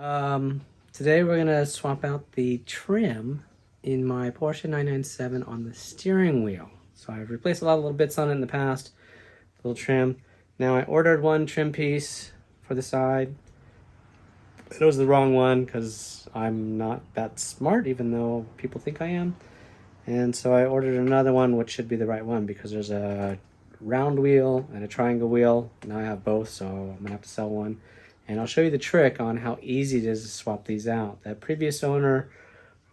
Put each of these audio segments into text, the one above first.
Today we're gonna swap out the trim in my Porsche 997 on the steering wheel. So I've replaced a lot of little bits on it in the past, little trim. Now I ordered one trim piece for the side. It was the wrong one because I'm not that smart, even though people think I am. And so I ordered another one, which should be the right one because there's a round wheel and a triangle wheel. Now I have both, so I'm gonna have to sell one. And I'll show you the trick on how easy it is to swap these out. That previous owner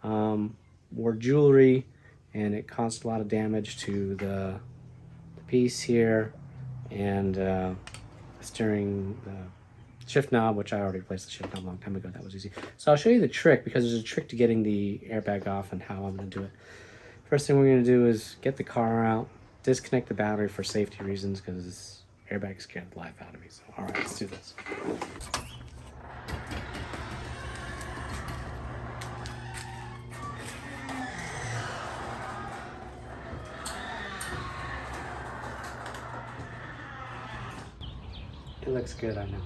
wore jewelry and it caused a lot of damage to the piece here and the steering shift knob, which I already replaced the shift knob a long time ago. That was easy. So I'll show you the trick because there's a trick to getting the airbag off and how I'm gonna do it. First thing we're gonna do is get the car out, disconnect the battery for safety reasons because this airbag scared the life out of me. So, all right, let's do this. It looks good, I know.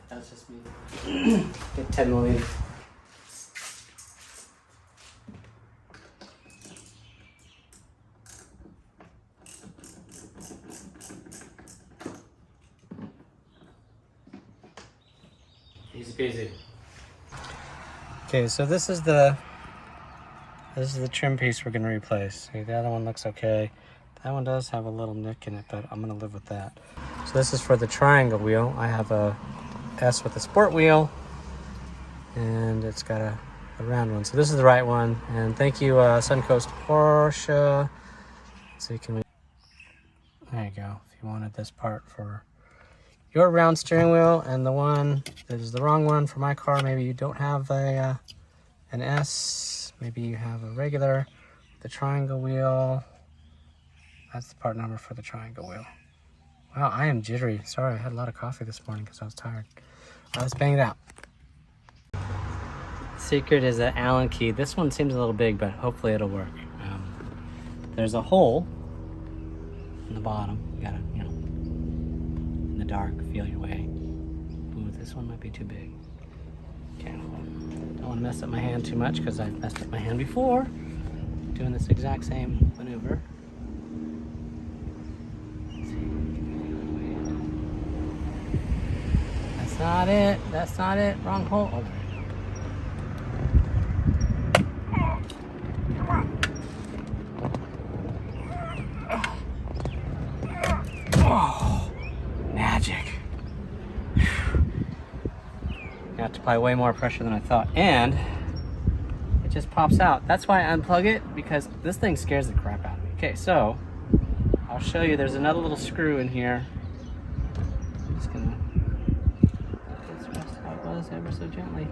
That's just me. Get 10 million. Easy peasy. Okay, so this is the trim piece we're gonna replace. See, the other one looks okay. That one does have a little nick in it, but I'm gonna live with that. So this is for the triangle wheel. I have a S with a sport wheel, and it's got a round one. So this is the right one. And thank you, Sun Coast Porsche. So you can, there you go. If you wanted this part for your round steering wheel, and the one that is the wrong one for my car, maybe you don't have an S, maybe you have a regular, the triangle wheel. That's the part number for the triangle wheel. Wow, I am jittery. Sorry, I had a lot of coffee this morning because I was tired. All right, let's bang it out. Secret is an Allen key. This one seems a little big, but hopefully it'll work. There's a hole in the bottom. You gotta, in the dark, feel your way. Ooh, this one might be too big. Okay, don't want to mess up my hand too much because I've messed up my hand before doing this exact same maneuver. That's not it. That's not it. Wrong hole. Oh, there you go. Oh, magic. You have to apply way more pressure than I thought. And it just pops out. That's why I unplug it, because this thing scares the crap out of me. Okay, so I'll show you. There's another little screw in here. I'm just gonna ever so gently.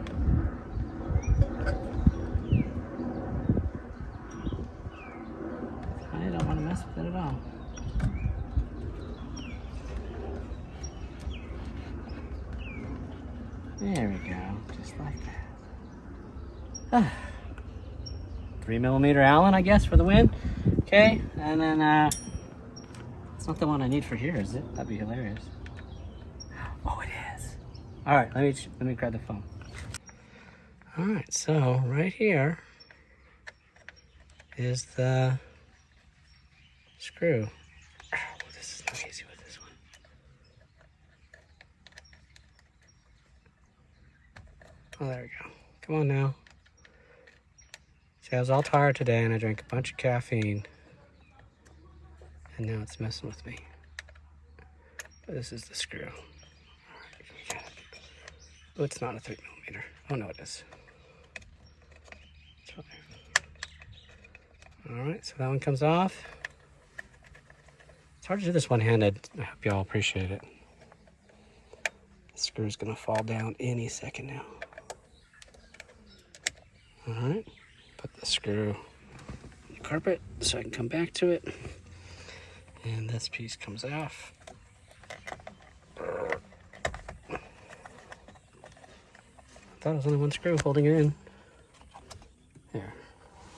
I don't want to mess with it at all. There we go, just like that. 3mm Allen, I guess, for the win. Okay, and then it's not the one I need for here, is it? That'd be hilarious. Oh, it is. All right, let me grab the phone. All right, so right here is the screw. Oh, this is not easy with this one. Oh, there we go. Come on now. See, I was all tired today and I drank a bunch of caffeine. And now it's messing with me. But this is the screw. Oh, it's not a 3mm. Oh no, it is. It's right there. All right, so that one comes off. It's hard to do this one-handed. I hope y'all appreciate it. The screw's gonna fall down any second now. All right, put the screw on the carpet so I can come back to it. And this piece comes off. I thought it was only one screw holding it in. There,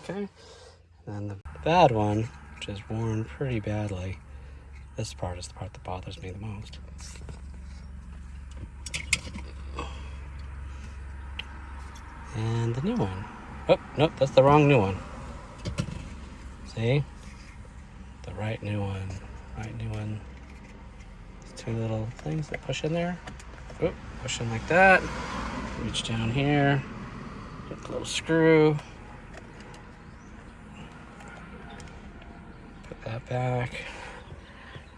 okay. And then the bad one, which is worn pretty badly. This part is the part that bothers me the most. And the new one. Oh, nope, that's the wrong new one. See? The right new one. Right new one. These two little things that push in there. Oh, push in like that. Reach down here. Get the little screw. Put that back.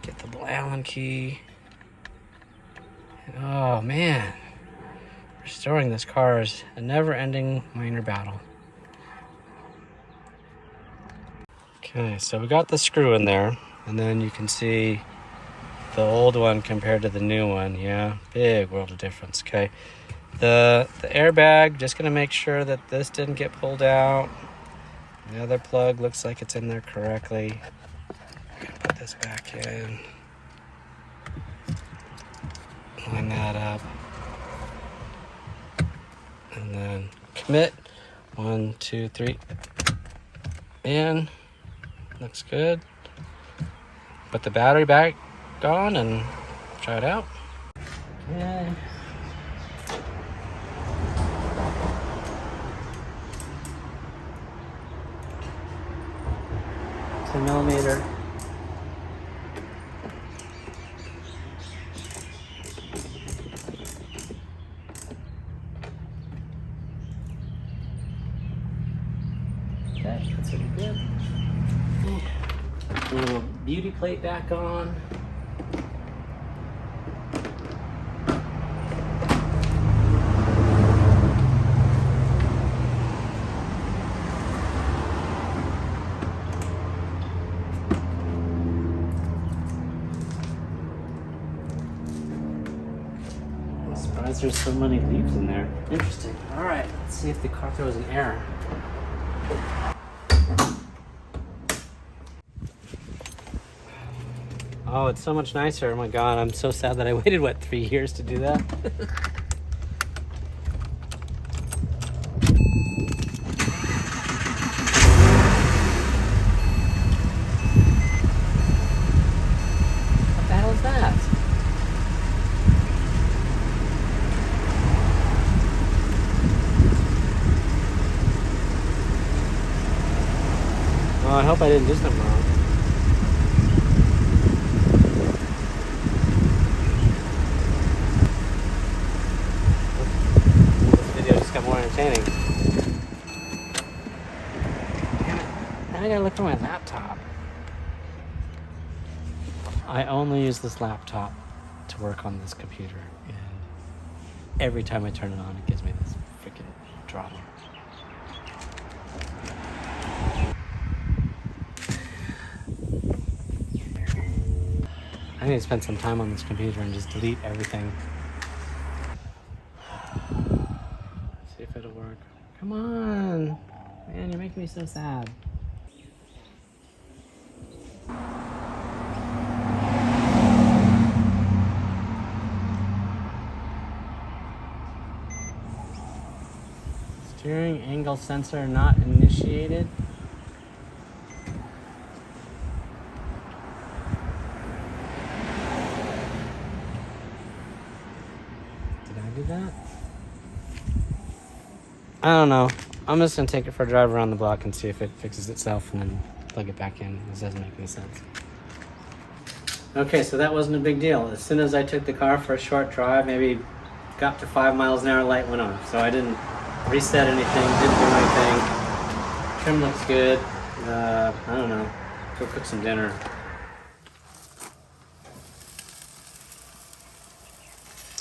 Get the Allen key. Oh man. Restoring this car is a never-ending minor battle. Okay, so we got the screw in there, and then you can see the old one compared to the new one. Yeah, big world of difference. Okay, the airbag, just gonna make sure that this didn't get pulled out. The other plug looks like it's in there correctly. I'm gonna put this back in. Line that up. And then commit. 1, 2, 3. In. Looks good. Put the battery back on and try it out. Okay. 10mm. Okay, that's pretty good. A little beauty plate back on. I'm surprised there's so many leaves in there. Interesting. All right, let's see if the car throws an error. Oh, it's so much nicer. Oh my God, I'm so sad that I waited, what, 3 years to do that? What the hell is that? Oh, I hope I didn't do something wrong. More entertaining. Damn it. Now I gotta look for my laptop. I only use this laptop to work on this computer, and every time I turn it on, it gives me this freaking drama. I need to spend some time on this computer and just delete everything. See if it'll work. Come on! Man, you're making me so sad. Steering angle sensor not initiated. Did I do that? I don't know. I'm just gonna take it for a drive around the block and see if it fixes itself and then plug it back in. This doesn't make any sense. Okay, so that wasn't a big deal. As soon as I took the car for a short drive, maybe got to 5 miles an hour, light went on. So I didn't reset anything, didn't do anything. Trim looks good. I don't know. Go cook some dinner.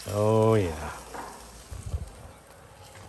Oh yeah.